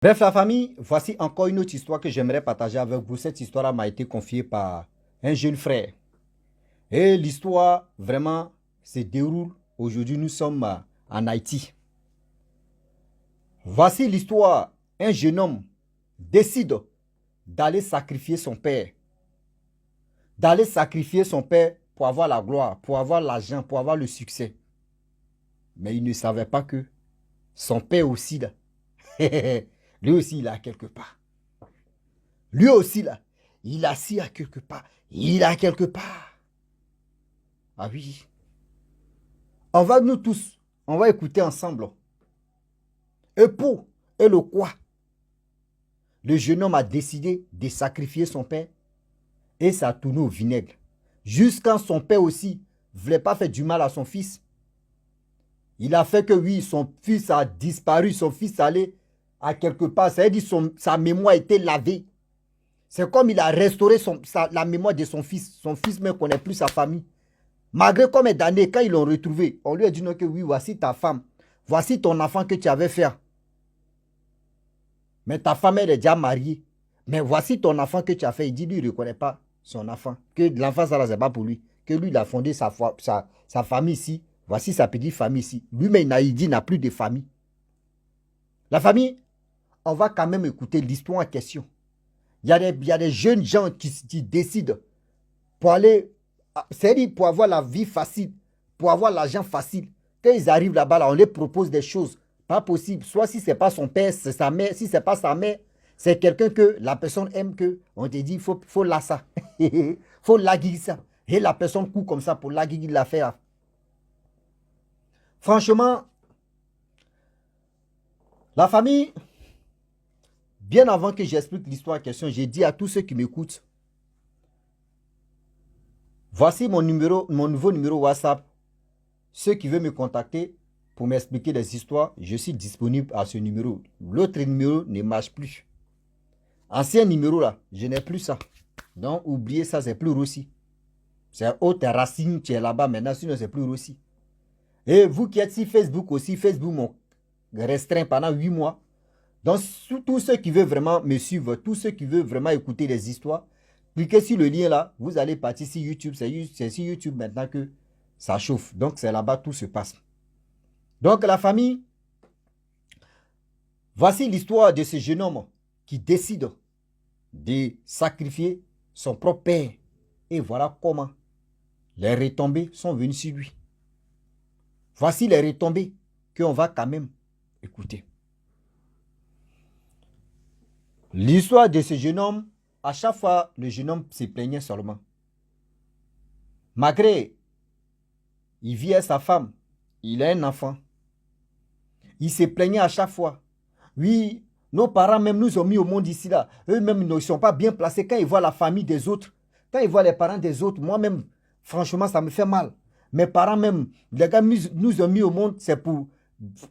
Bref, la famille, voici encore une autre histoire que j'aimerais partager avec vous. Cette histoire m'a été confiée par un jeune frère. Et l'histoire, vraiment, se déroule. Aujourd'hui, nous sommes en Haïti. Voici l'histoire. Un jeune homme décide d'aller sacrifier son père. D'aller sacrifier son père pour avoir la gloire, pour avoir l'argent, pour avoir le succès. Mais il ne savait pas que son père aussi, là, lui aussi, il a quelque part. Lui aussi, là, il a assis à quelque part. Il a quelque part. Ah oui. On va nous tous, on va écouter ensemble. Et pour, et le quoi? Le jeune homme a décidé de sacrifier son père et ça a tourné au vinaigre. Jusqu'à son père aussi ne voulait pas faire du mal à son fils. Il a fait que oui, son fils a disparu, son fils allait à quelque part. Ça veut dire que sa mémoire était lavée. C'est comme il a restauré la mémoire de son fils. Son fils ne connaît plus sa famille. Malgré combien d'années, quand ils l'ont retrouvé, on lui a dit non que oui, voici ta femme. Voici ton enfant que tu avais fait. Mais ta femme, elle est déjà mariée. Mais voici ton enfant que tu as fait. Il dit, lui, il ne reconnaît pas son enfant. Que l'enfant, ça, c'est pas pour lui. Que lui, il a fondé sa famille ici. Voici sa petite famille ici. Lui-même, il n'a plus de famille. La famille, on va quand même écouter l'histoire en question. Il y a des jeunes gens qui décident pour aller, c'est-à-dire pour avoir la vie facile, pour avoir l'argent facile. Quand ils arrivent là-bas, là, on les propose des choses. Pas possible. Soit si ce n'est pas son père, c'est sa mère. Si ce n'est pas sa mère, c'est quelqu'un que la personne aime que. On te dit, faut la ça. Faut laguer ça. Et la personne court comme ça pour laguer l'affaire. Franchement, la famille, bien avant que j'explique l'histoire en question, j'ai dit à tous ceux qui m'écoutent, voici mon nouveau numéro WhatsApp. Ceux qui veulent me contacter pour m'expliquer des histoires, je suis disponible à ce numéro. L'autre numéro ne marche plus. Ancien numéro là, je n'ai plus ça. Donc, oubliez ça, c'est plus Russie. C'est haute racine qui est là-bas maintenant, sinon c'est plus Russie. Et vous qui êtes sur Facebook aussi, Facebook m'a restreint pendant 8 mois. Donc, tous ceux qui veulent vraiment me suivre, tous ceux qui veulent vraiment écouter les histoires, cliquez sur le lien là, vous allez partir sur YouTube. C'est sur YouTube maintenant que ça chauffe. Donc, c'est là-bas tout se passe. Donc, la famille, voici l'histoire de ce jeune homme qui décide de sacrifier son propre père. Et voilà comment les retombées sont venues sur lui. Voici les retombées qu'on va quand même écouter. L'histoire de ce jeune homme, à chaque fois, le jeune homme se plaignait seulement. Malgré, il vit avec sa femme, il a un enfant. Il se plaignait à chaque fois. Oui, nos parents même nous ont mis au monde ici là. Eux-mêmes ne sont pas bien placés quand ils voient la famille des autres. Quand ils voient les parents des autres, moi-même, franchement, ça me fait mal. Mes parents même, les gars nous ont mis au monde, c'est pour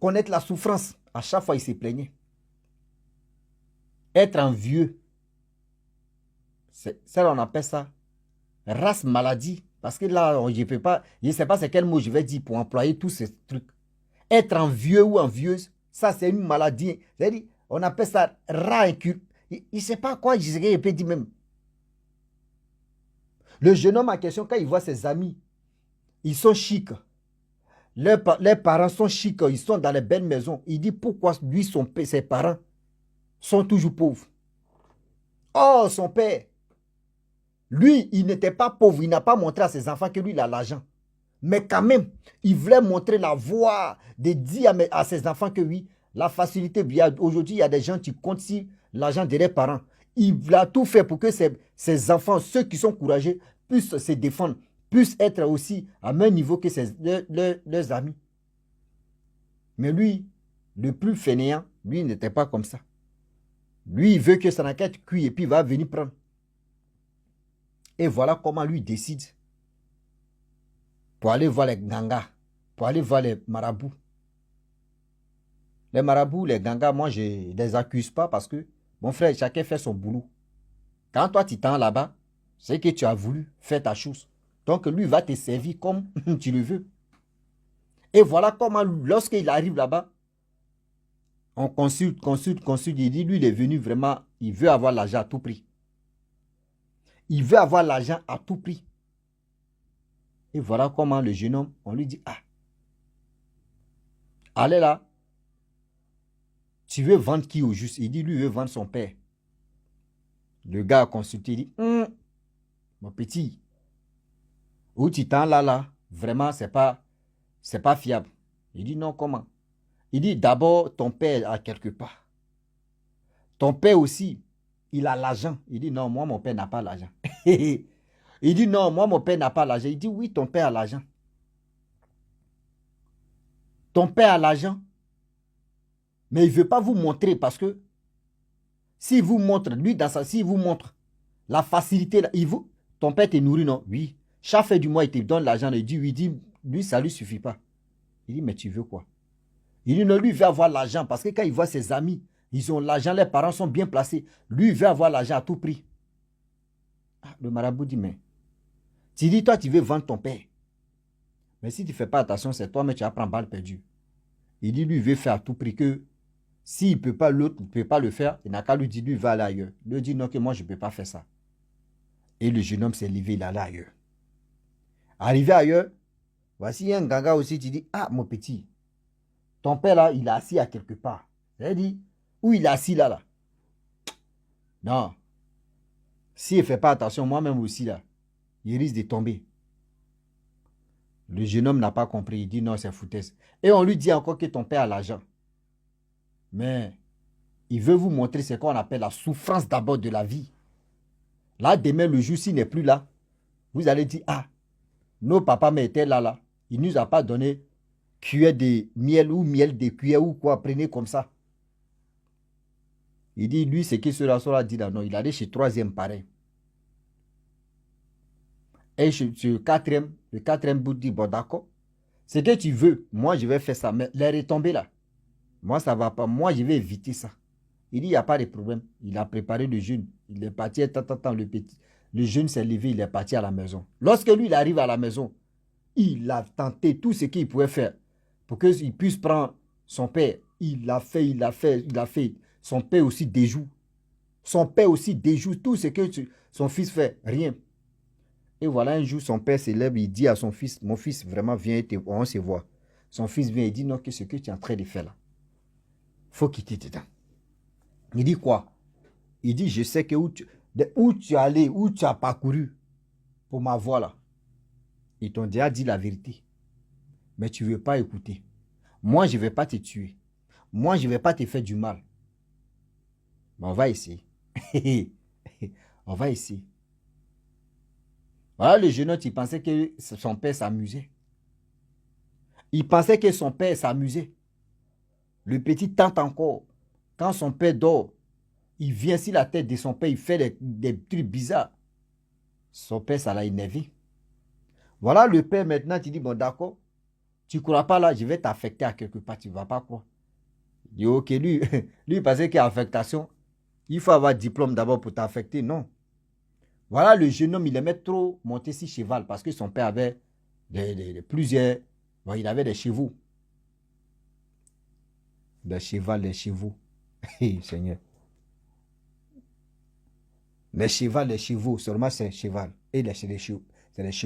connaître la souffrance. À chaque fois, ils se plaignaient. Être un vieux, ça on appelle ça race maladie. Parce que là, je peux pas, je ne sais pas c'est quel mot je vais dire pour employer tous ces trucs. Être un vieux ou en vieuse, ça c'est une maladie. C'est-à-dire, on appelle ça rat inculte. Il ne sait pas quoi je peux dire même. Le jeune homme en question, quand il voit ses amis, ils sont chics. Les parents sont chics, ils sont dans les belles maisons. Il dit pourquoi lui, ses parents sont toujours pauvres. Oh, son père, lui, il n'était pas pauvre. Il n'a pas montré à ses enfants que lui, il a l'argent. Mais quand même, il voulait montrer la voie de dire à ses enfants que oui, la facilité. Aujourd'hui, il y a des gens qui comptent sur l'argent de leurs parents. Il a tout fait pour que ses enfants, ceux qui sont courageux, puissent se défendre, puissent être aussi à même niveau que leurs amis. Mais lui, le plus fainéant, lui, n'était pas comme ça. Lui, il veut que son enquête cuit et puis il va venir prendre. Et voilà comment lui décide pour aller voir les gangas, pour aller voir les marabouts. Les marabouts, les gangas, moi, je ne les accuse pas parce que, mon frère, chacun fait son boulot. Quand toi, tu t'en là-bas, c'est que tu as voulu faire ta chose. Donc, lui va te servir comme tu le veux. Et voilà comment, lorsqu'il arrive là-bas, On consulte. Il dit, lui, il est venu vraiment, il veut avoir l'argent à tout prix. Il veut avoir l'argent à tout prix. Et voilà comment le jeune homme, on lui dit, ah, allez là, tu veux vendre qui au juste? Il dit, lui, il veut vendre son père. Le gars a consulté, il dit, mon petit, où tu t'en là, vraiment, c'est pas fiable. Il dit, non, comment? Il dit, d'abord, ton père a quelque part. Ton père aussi, il a l'argent. Il dit, non, moi, mon père n'a pas l'argent. Il dit, non, moi, mon père n'a pas l'argent. Il dit, oui, ton père a l'argent. Ton père a l'argent. Mais il ne veut pas vous montrer parce que s'il vous montre, lui, s'il vous montre la facilité, ton père te nourrit, non? Oui. Chaque fin du mois, il te donne l'argent. Il dit, oui, lui, ça ne lui suffit pas. Il dit, mais tu veux quoi? Il dit, non, lui, il veut avoir l'argent parce que quand il voit ses amis, ils ont l'argent, les parents sont bien placés. Lui, il veut avoir l'argent à tout prix. Ah, le marabout dit, mais tu dis, toi, tu veux vendre ton père. Mais si tu ne fais pas attention, c'est toi, mais tu vas prendre balle perdue. Il dit, lui, il veut faire à tout prix que s'il ne peut pas, l'autre ne peut pas le faire, il n'a qu'à lui dire, lui, va aller ailleurs. Lui dit, non, que moi, je ne peux pas faire ça. Et le jeune homme s'est levé, il allait ailleurs. Arrivé ailleurs, voici un ganga aussi, tu dis, ah, mon petit, ton père là, il est assis à quelque part. C'est-à-dire, où il est assis là, là. Non. S'il ne fait pas attention, moi-même aussi là, il risque de tomber. Le jeune homme n'a pas compris. Il dit non, c'est foutaise. Et on lui dit encore que ton père a l'argent. Mais il veut vous montrer ce qu'on appelle la souffrance d'abord de la vie. Là, demain, le jour, s'il n'est plus là, vous allez dire, ah, nos papas étaient là, là. Il ne nous a pas donné cuillère de miel ou miel de cuillère ou quoi, prenez comme ça. Il dit, lui, ce que cela dit là, non, il allait chez troisième pareil. Et le quatrième bout dit, bon d'accord, ce que tu veux, moi je vais faire ça, mais les retombées là, moi ça ne va pas, moi je vais éviter ça. Il dit, il n'y a pas de problème, il a préparé le jeûne, il est parti, le jeûne s'est levé, il est parti à la maison. Lorsque lui, il arrive à la maison, il a tenté tout ce qu'il pouvait faire pour qu'il puisse prendre son père. Il a fait. Son père aussi déjoue. Son père aussi déjoue tout ce que son fils fait, rien. Et voilà, un jour, son père s'élève, il dit à son fils, mon fils, vraiment, viens, on se voit. Son fils vient et dit, non, que ce que tu es en train de faire là, il faut quitter dedans. Il dit quoi? Il dit, je sais que où tu es allé, où tu as parcouru pour m'avoir là. Ils t'ont déjà dit la vérité. Mais tu ne veux pas écouter. Moi, je ne vais pas te tuer. Moi, je ne vais pas te faire du mal. Mais on va essayer. On va essayer. Voilà, le jeune homme, il pensait que son père s'amusait. Il pensait que son père s'amusait. Le petit tente encore. Quand son père dort, il vient sur la tête de son père, il fait des trucs bizarres. Son père, ça l'a énervé. Voilà le père maintenant, tu dis, bon d'accord, tu ne crois pas là, je vais t'affecter à quelque part, tu ne vas pas croire. Il dit, ok, lui, il pensait qu'affectation, il faut avoir diplôme d'abord pour t'affecter, non. Voilà, le jeune homme, il aimait trop monter sur cheval parce que son père avait plusieurs... Bon, il avait des chevaux. Des chevaux. Seigneur. Les chevaux, seulement c'est cheval. Et c'est les chevaux. C'est ça.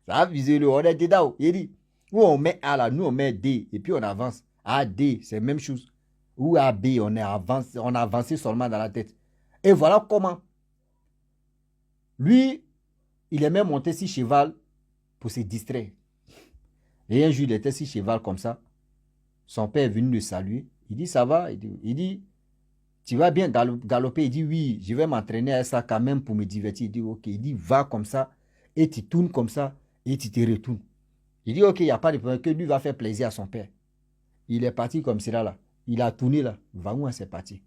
Ça a visé le... On est dedans. Il dit, où on met A là, nous on met D. Et puis on avance. A, D, c'est la même chose. Ou A, B, on a avancé seulement dans la tête. Et voilà comment. Lui, il aimait monter sur cheval pour se distraire. Et un jour, il était sur cheval comme ça. Son père est venu le saluer. Il dit, ça va? Il dit, tu vas bien galoper? Il dit, oui, je vais m'entraîner à ça quand même pour me divertir. Il dit, ok. Il dit, va comme ça et tu tournes comme ça et tu te retournes. Il dit, ok, il n'y a pas de problème, que lui va faire plaisir à son père. Il est parti comme cela là. Il a tourné là. Va où c'est parti?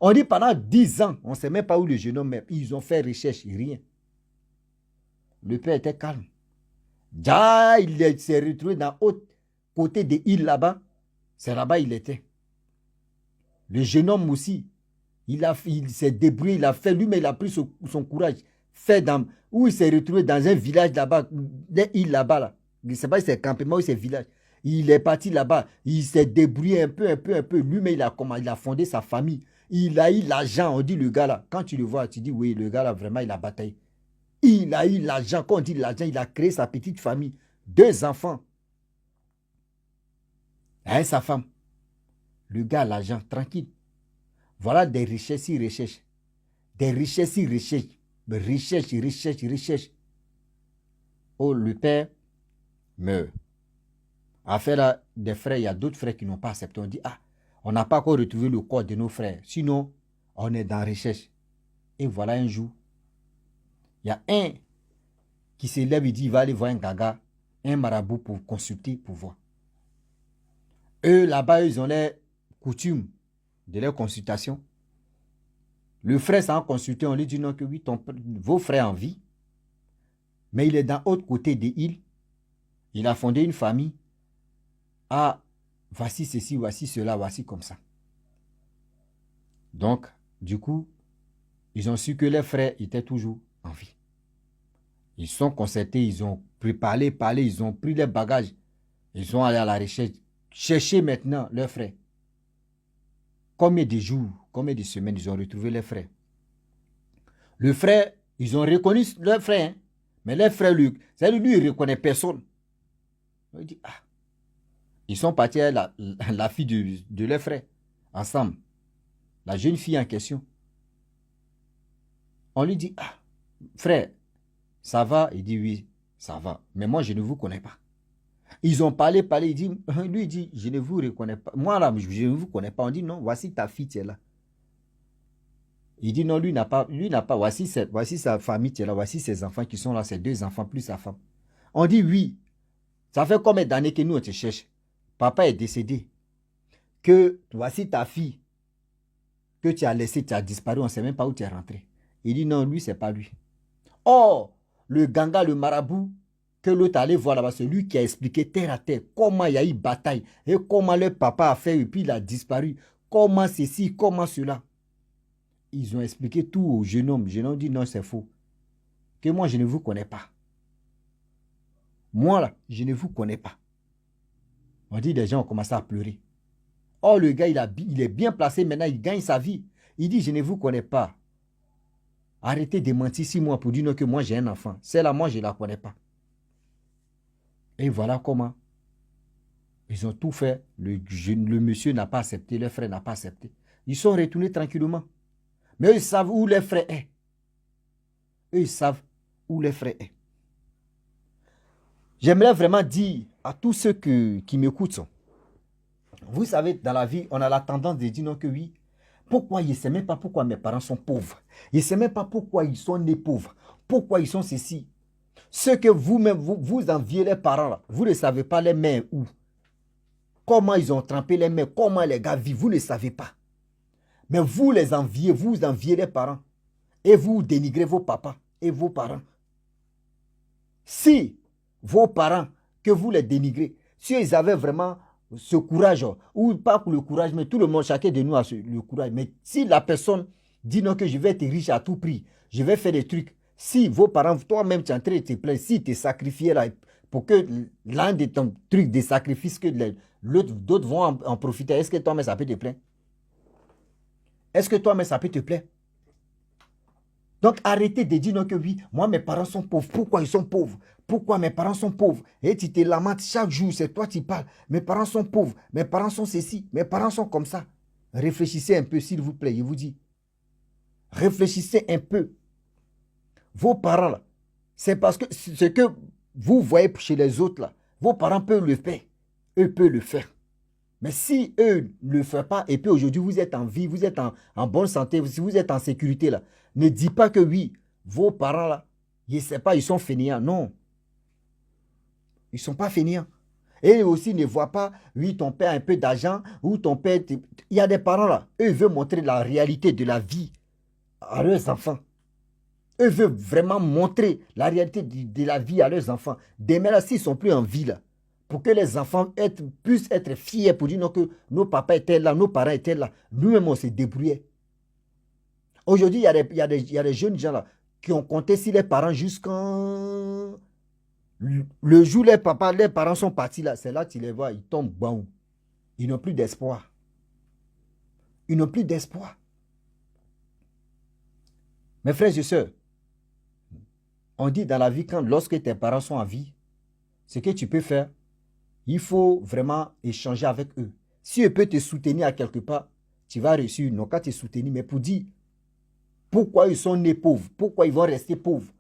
On dit pendant 10 ans, on ne sait même pas où le jeune homme est. Ils ont fait recherche, rien. Le père était calme. Déjà, il s'est retrouvé dans l'autre côté de l'île là-bas. C'est là-bas il était. Le jeune homme aussi, il s'est débrouillé, il a fait lui, mais il a pris son courage. Où il s'est retrouvé dans un village là-bas, une île là-bas. Là. Je ne sais pas si c'est un campement ou c'est un village. Il est parti là-bas. Il s'est débrouillé un peu. Lui-même, il a fondé sa famille. Il a eu l'argent. On dit le gars là. Quand tu le vois, tu dis oui, le gars là, vraiment, il a bataillé. Il a eu l'argent. Quand on dit l'argent, il a créé sa petite famille. 2 enfants. Et sa femme. Le gars a l'argent, tranquille. Voilà des richesses, il recherche. Des richesses, il recherche. Recherche. Oh, le père meurt. Affaire des frères, il y a d'autres frères qui n'ont pas accepté. On dit, ah, on n'a pas encore retrouvé le corps de nos frères. Sinon, on est dans la recherche. Et voilà un jour, il y a un qui se lève, il dit, il va aller voir un gaga, un marabout pour consulter, pour voir. Eux, là-bas, ils ont les coutumes de leur consultation. Le frère s'en consulté, on lui dit non, que oui, vos frères en vie, mais il est dans l'autre côté des îles. Il a fondé une famille. Ah, voici ceci, voici cela, voici comme ça. Donc, du coup, ils ont su que les frères étaient toujours en vie. Ils sont concertés, ils ont parlé, ils ont pris les bagages. Ils sont allés à la recherche. Chercher maintenant leurs frères. Combien de jours, combien de semaines ils ont retrouvé les frères. Le frère, ils ont reconnu leur frère. Hein? Mais les frères, lui, il ne reconnaît personne. Il dit, ah. Ils sont partis à la fille de leur frère, ensemble. La jeune fille en question. On lui dit, ah, frère, ça va? Il dit, oui, ça va. Mais moi, je ne vous connais pas. Ils ont parlé, lui il dit, je ne vous reconnais pas. Moi, là, je ne vous connais pas. On dit, non, voici ta fille, tu es là. Il dit, non, lui n'a pas, voici sa famille, tu es là, voici ses enfants qui sont là, ses 2 enfants, plus sa femme. On dit, oui, ça fait combien d'années que nous, on te cherche? Papa est décédé. Que voici ta fille que tu as laissée, tu as disparu, on ne sait même pas où tu es rentré. Il dit, non, lui, ce n'est pas lui. Or, le ganga, le marabout, que l'autre allait voir là-bas, c'est lui qui a expliqué terre à terre comment il y a eu bataille et comment le papa a fait et puis il a disparu. Comment ceci, comment cela. Ils ont expliqué tout au jeune homme. Le jeune homme dit non, c'est faux. Que moi, je ne vous connais pas. Moi, là, je ne vous connais pas. On dit, les gens ont commencé à pleurer. Oh, le gars, il est bien placé maintenant, il gagne sa vie. Il dit, je ne vous connais pas. Arrêtez de mentir 6 mois pour dire non, que moi, j'ai un enfant. Celle-là, moi, je ne la connais pas. Et voilà comment ils ont tout fait. Le monsieur n'a pas accepté, le frère n'a pas accepté. Ils sont retournés tranquillement. Mais eux, ils savent où les frères est. Eux, ils savent où les frères est. J'aimerais vraiment dire à tous ceux qui m'écoutent, vous savez, dans la vie, on a la tendance de dire non que oui. Pourquoi il ne sait même pas pourquoi mes parents sont pauvres. Il ne sait même pas pourquoi ils sont nés pauvres. Pourquoi ils sont ceci. Ce que vous-même, vous enviez les parents, là, vous ne savez pas les mains où. Comment ils ont trempé les mains, comment les gars vivent, vous ne savez pas. Mais vous les enviez, vous enviez les parents. Et vous dénigrez vos papas et vos parents. Si vos parents, que vous les dénigrez, si ils avaient vraiment ce courage, ou pas pour le courage, mais tout le monde, chacun de nous a le courage. Mais si la personne dit non que je vais être riche à tout prix, je vais faire des trucs. Si vos parents, toi-même, tu es en train de te plaindre, si tu es sacrifié là, pour que l'un de ton truc de sacrifice, que d'autres vont en profiter, est-ce que toi-même, ça peut te plaindre? Est-ce que toi-même, ça peut te plaire? Donc, arrêtez de dire non que oui, moi, mes parents sont pauvres. Pourquoi ils sont pauvres? Pourquoi mes parents sont pauvres? Et tu te lamentes chaque jour, c'est toi qui parles. Mes parents sont pauvres, mes parents sont ceci, mes parents sont comme ça. Réfléchissez un peu, s'il vous plaît, je vous dis. Réfléchissez un peu. Vos parents, là, c'est parce que ce que vous voyez chez les autres, là, vos parents peuvent le faire. Eux peuvent le faire. Mais si eux ne le font pas, et puis aujourd'hui vous êtes en vie, vous êtes en bonne santé, si vous êtes en sécurité, là, ne dites pas que oui, vos parents, là, je ne sais pas, ils sont fainéants. Non. Ils ne sont pas fainéants. Et aussi ne voient pas, oui, ton père a un peu d'argent, ou ton père... Il y a des parents, là, eux veulent montrer la réalité de la vie à leurs enfants. Eux veulent vraiment montrer la réalité de la vie à leurs enfants. Demain, là, s'ils ne sont plus en vie, là, pour que les enfants puissent être fiers pour dire non, que nos papas étaient là, nos parents étaient là. Nous-mêmes, on s'est débrouillés. Aujourd'hui, il y a des jeunes gens là qui ont compté sur les parents jusqu'en Le jour où les parents sont partis là, c'est là que tu les vois, ils tombent bon. Ils n'ont plus d'espoir. Ils n'ont plus d'espoir. Mes frères et sœurs, on dit dans la vie, lorsque tes parents sont en vie, ce que tu peux faire, il faut vraiment échanger avec eux. Si eux peuvent te soutenir à quelque part, tu vas réussir, non qu'à te soutenir, mais pour dire pourquoi ils sont nés pauvres, pourquoi ils vont rester pauvres.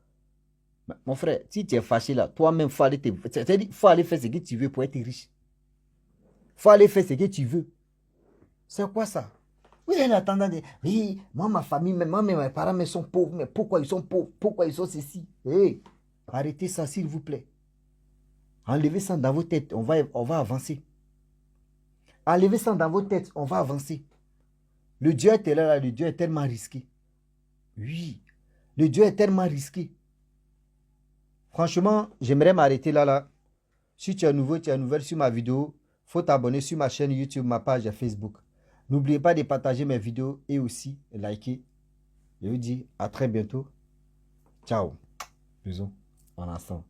Mon frère, si tu es fâché là, toi-même, il faut aller faire ce que tu veux pour être riche. Il faut aller faire ce que tu veux. C'est quoi ça? Vous avez la tendance de dire, oui, moi, ma famille, moi, mes parents me sont pauvres, mais pourquoi ils sont pauvres? Pourquoi ils sont ceci? Hey, arrêtez ça, s'il vous plaît. Enlevez ça dans vos têtes, on va avancer. Enlevez ça dans vos têtes, on va avancer. Le Dieu est là, le Dieu est tellement risqué. Oui, le Dieu est tellement risqué. Franchement, j'aimerais m'arrêter là. Si tu es nouveau, tu es nouvelle sur ma vidéo, il faut t'abonner sur ma chaîne YouTube, ma page Facebook. N'oubliez pas de partager mes vidéos et aussi liker. Je vous dis à très bientôt. Ciao. Bisous. En ensemble.